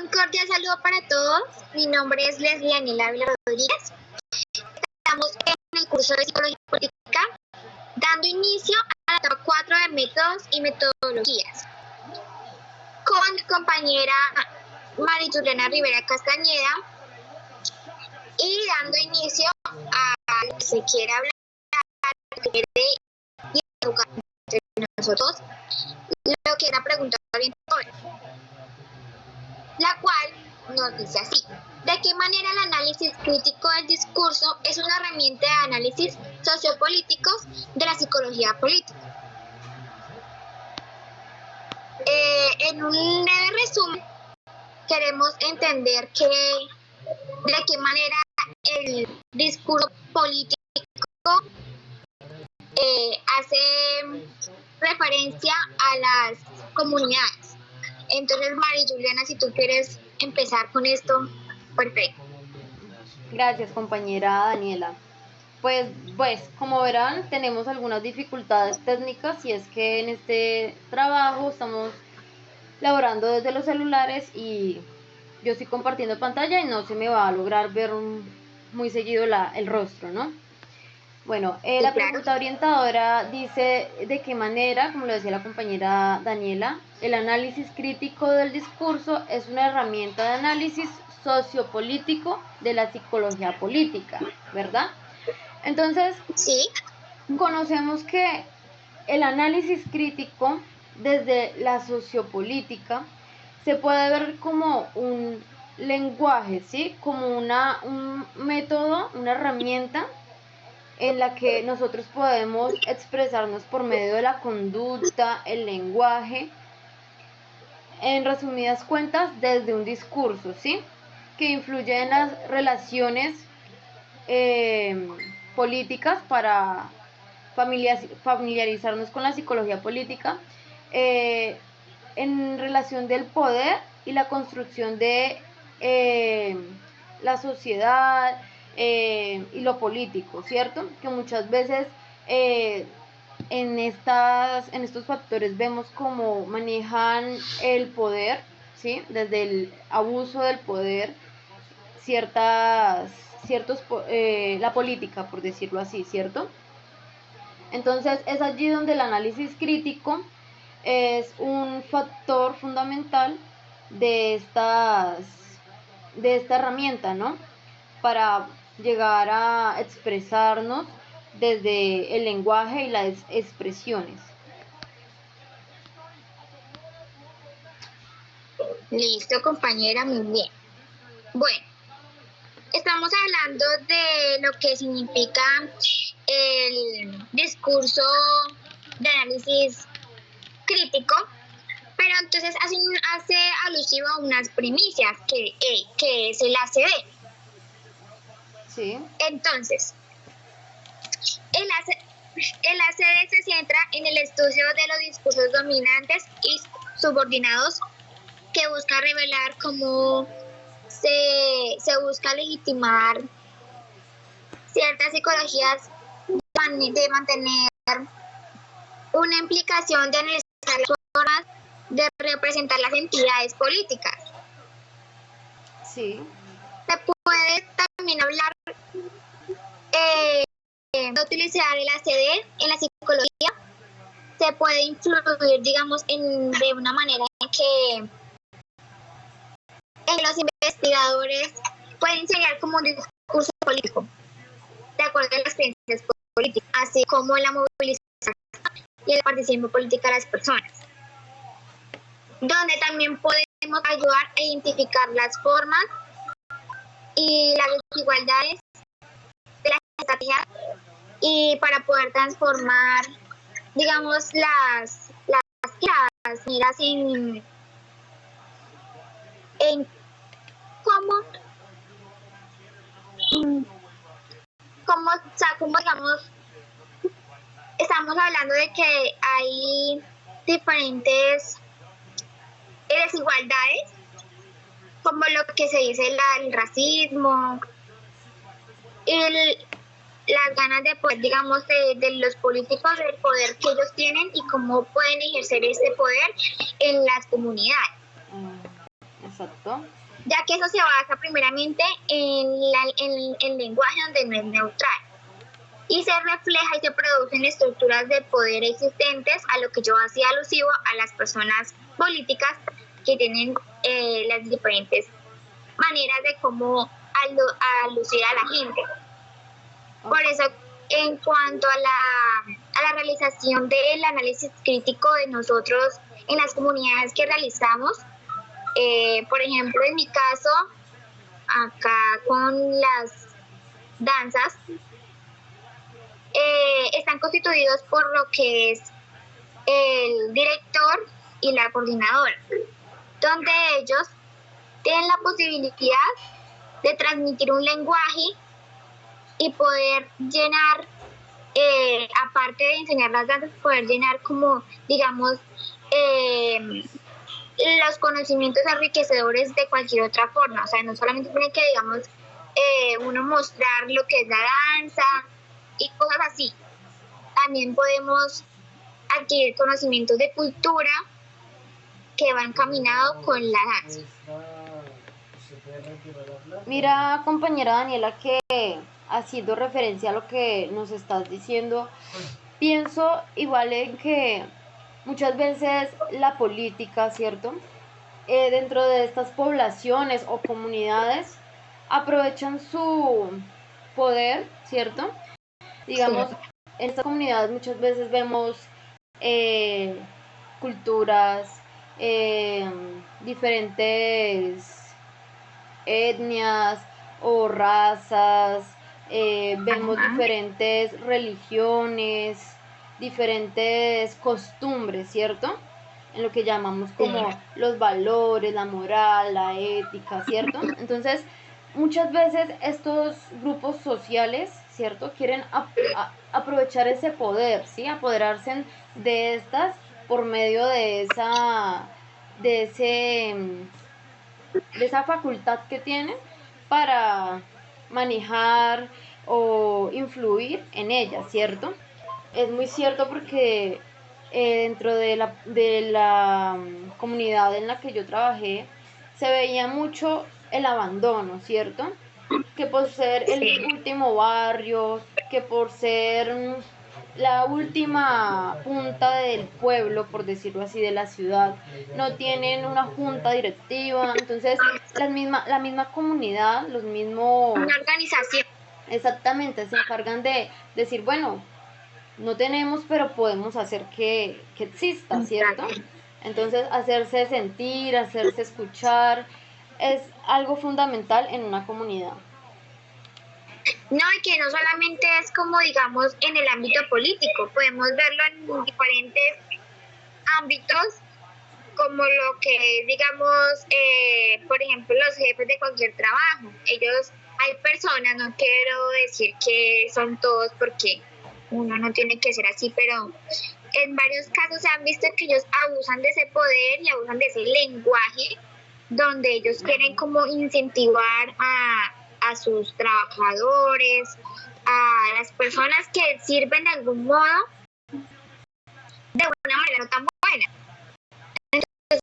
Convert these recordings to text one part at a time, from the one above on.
Un cordial saludo para todos. Mi nombre es Leslie Daniela Ávila Rodríguez. Estamos en el curso de Psicología Política, dando inicio a la etapa 4 de métodos y metodologías, con mi compañera María Juliana Rivera Castañeda, y dando inicio a lo que se quiere hablar, y educar entre nosotros, lo que es la pregunta orientadora, la cual nos dice así: ¿de qué manera el análisis crítico del discurso es una herramienta de análisis sociopolíticos de la psicología política? En un breve resumen, queremos entender de qué manera el discurso político hace referencia a las comunidades. Entonces, María Juliana, si tú quieres empezar con esto, perfecto. Gracias, compañera Daniela. Pues, como verán, tenemos algunas dificultades técnicas, y es que en este trabajo estamos laborando desde los celulares y yo estoy compartiendo pantalla y no se me va a lograr ver muy seguido el rostro, ¿no? Bueno, la pregunta orientadora dice de qué manera, como lo decía la compañera Daniela, el análisis crítico del discurso es una herramienta de análisis sociopolítico de la psicología política, ¿verdad? Entonces, sí, conocemos que el análisis crítico desde la sociopolítica se puede ver como un lenguaje, ¿sí? Como un método, una herramienta en la que nosotros podemos expresarnos por medio de la conducta, el lenguaje, en resumidas cuentas, desde un discurso, ¿sí? Que influye en las relaciones políticas para familiarizarnos con la psicología política, en relación del poder y la construcción de la sociedad y lo político, ¿cierto? Que muchas veces en estos factores vemos cómo manejan el poder, ¿sí? Desde el abuso del poder, la política, por decirlo así, ¿cierto? Entonces es allí donde el análisis crítico es un factor fundamental de esta herramienta, ¿no? Para llegar a expresarnos desde el lenguaje y las expresiones. Listo, compañera, muy bien. Bueno, estamos hablando de lo que significa el discurso de análisis crítico, pero entonces hace alusivo a unas primicias que es el ACD. Sí. Entonces, el ACD se centra en el estudio de los discursos dominantes y subordinados, que busca revelar cómo se busca legitimar ciertas psicologías de mantener una implicación de necesarias formas de representar las entidades políticas. Sí. Se puede también hablar de utilizar el ACD en la psicología. Se puede influir, digamos, de una manera en que los investigadores pueden enseñar como un discurso político, de acuerdo a las creencias políticas, así como la movilización y la participación política de las personas, donde también podemos ayudar a identificar las formas y las desigualdades de las estrategias, y para poder transformar, digamos, las miras en cómo, digamos, estamos hablando de que hay diferentes desigualdades, como lo que se dice el racismo, las ganas de poder, digamos, de los políticos, el poder que ellos tienen y cómo pueden ejercer este poder en las comunidades. Exacto. ya que eso se basa primeramente en el lenguaje donde no es neutral y se refleja y se producen estructuras de poder existentes, a lo que yo hacía alusivo a las personas políticas que tienen las diferentes maneras de cómo alucir a la gente. Por eso, en cuanto a la realización del análisis crítico de nosotros en las comunidades que realizamos, por ejemplo, en mi caso, acá con las danzas, están constituidos por lo que es el director y la coordinadora, donde ellos tienen la posibilidad de transmitir un lenguaje y poder llenar, aparte de enseñar las danzas, poder llenar como, digamos, los conocimientos enriquecedores de cualquier otra forma. O sea, no solamente tiene que, digamos, uno mostrar lo que es la danza y cosas así. También podemos adquirir conocimientos de cultura que van encaminados con la danza. Mira, compañera Daniela, que haciendo referencia a lo que nos estás diciendo, pienso igual en que muchas veces la política, ¿cierto? Dentro de estas poblaciones o comunidades aprovechan su poder, ¿cierto? Digamos, sí. En estas comunidades muchas veces vemos culturas, diferentes etnias o razas, vemos diferentes religiones, diferentes costumbres, ¿cierto? En lo que llamamos como los valores, la moral, la ética, ¿cierto? Entonces, muchas veces estos grupos sociales, ¿cierto? Quieren aprovechar ese poder, ¿sí? Apoderarse de estas por medio de esa facultad que tienen para manejar o influir en ellas, ¿cierto? Es muy cierto porque dentro de la comunidad en la que yo trabajé se veía mucho el abandono, ¿cierto? Que por ser el último barrio, que por ser la última punta del pueblo, por decirlo así, de la ciudad, no tienen una junta directiva, entonces la misma comunidad, los mismos... Una organización. Exactamente, se encargan de decir, bueno, no tenemos, pero podemos hacer que exista, ¿cierto? Entonces, hacerse sentir, hacerse escuchar, es algo fundamental en una comunidad. No, y que no solamente es como, digamos, en el ámbito político, podemos verlo en diferentes ámbitos, como lo que es, digamos, por ejemplo, los jefes de cualquier trabajo. Ellos, hay personas, no quiero decir que son todos porque uno no tiene que ser así, pero en varios casos se han visto que ellos abusan de ese poder y abusan de ese lenguaje donde ellos quieren como incentivar a sus trabajadores, a las personas que sirven de algún modo, de una manera no tan buena. Entonces,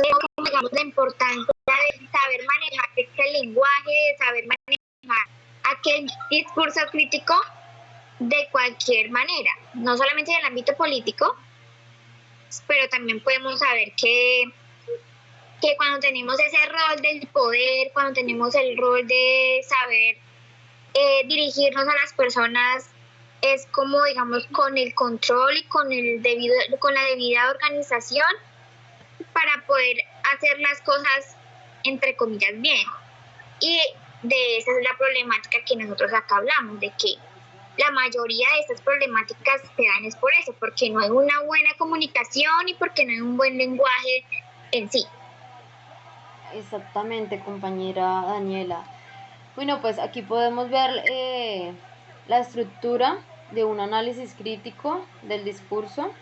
digamos, la importancia de saber manejar este lenguaje, de saber manejar aquel discurso crítico de cualquier manera, no solamente en el ámbito político, pero también podemos saber que cuando tenemos ese rol del poder, cuando tenemos el rol de saber dirigirnos a las personas, es como, digamos, con el control y con la debida organización para poder hacer las cosas, entre comillas, bien. Y de esa es la problemática que nosotros acá hablamos, de que la mayoría de estas problemáticas se dan es por eso, porque no hay una buena comunicación y porque no hay un buen lenguaje en sí. Exactamente, compañera Daniela. Bueno, pues aquí podemos ver la estructura de un análisis crítico del discurso,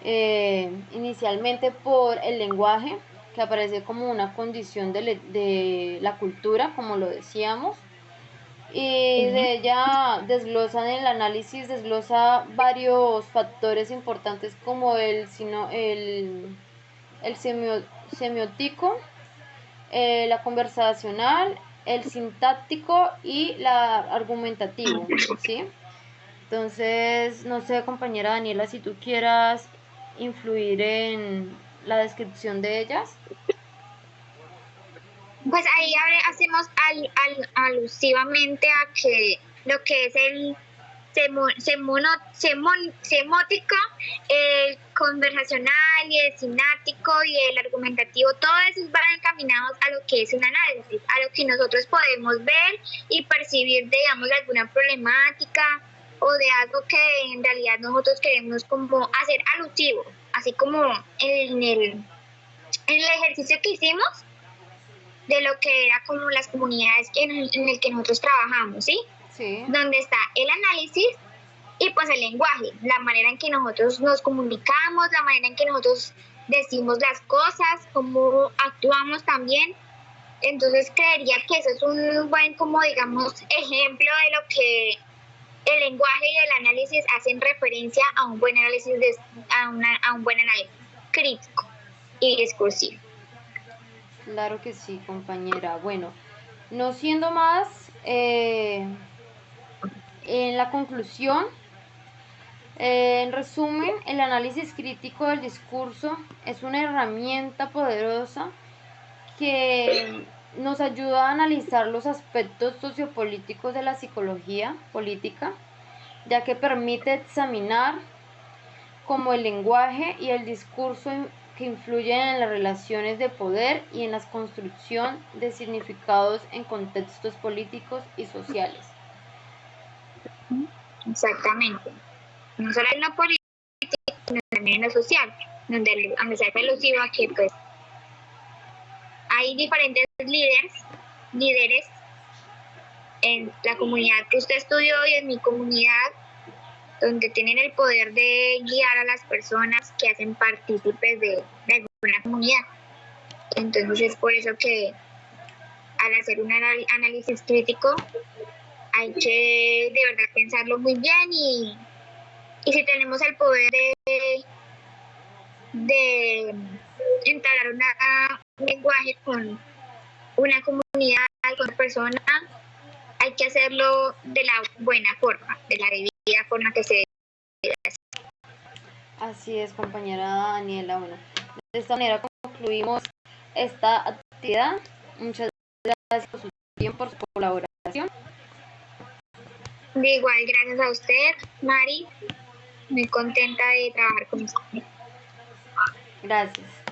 inicialmente por el lenguaje, que aparece como una condición de la cultura, como lo decíamos, y de ella desglosa en el análisis, desglosa varios factores importantes como el semiótico, la conversacional, el sintáctico y la argumentativo, ¿sí? Entonces, no sé, compañera Daniela, si tú quieras influir en la descripción de ellas. Pues ahí hacemos alusivamente a que lo que es el semótico, el conversacional y el sináptico y el argumentativo, todos esos van encaminados a lo que es un análisis, a lo que nosotros podemos ver y percibir, digamos, de alguna problemática o de algo que en realidad nosotros queremos como hacer alusivo, así como en el ejercicio que hicimos de lo que era como las comunidades en el que nosotros trabajamos, ¿sí? Sí. Donde está el análisis y pues el lenguaje, la manera en que nosotros nos comunicamos, la manera en que nosotros decimos las cosas, cómo actuamos también. Entonces creería que eso es un buen, como digamos, ejemplo de lo que el lenguaje y el análisis hacen referencia a un buen análisis, a un buen análisis crítico y discursivo. Claro que sí, compañera. Bueno, no siendo más, en la conclusión, en resumen, el análisis crítico del discurso es una herramienta poderosa que nos ayuda a analizar los aspectos sociopolíticos de la psicología política, ya que permite examinar cómo el lenguaje y el discurso que influyen en las relaciones de poder y en la construcción de significados en contextos políticos y sociales. Exactamente. No solo en lo político, sino también en lo social, donde se hace alusivo a que pues hay diferentes líderes en la comunidad que usted estudió y en mi comunidad, donde tienen el poder de guiar a las personas que hacen partícipes de alguna comunidad. Entonces es por eso que al hacer un análisis crítico hay que de verdad pensarlo muy bien y si tenemos el poder de entablar un lenguaje con una comunidad, con una persona, hay que hacerlo de la buena forma, de la debida forma que se debe hacer. Así es, compañera Daniela. Bueno, de esta manera concluimos esta actividad. Muchas gracias por su tiempo, por su colaboración. De igual, gracias a usted, Mari. Muy contenta de trabajar con usted. Gracias.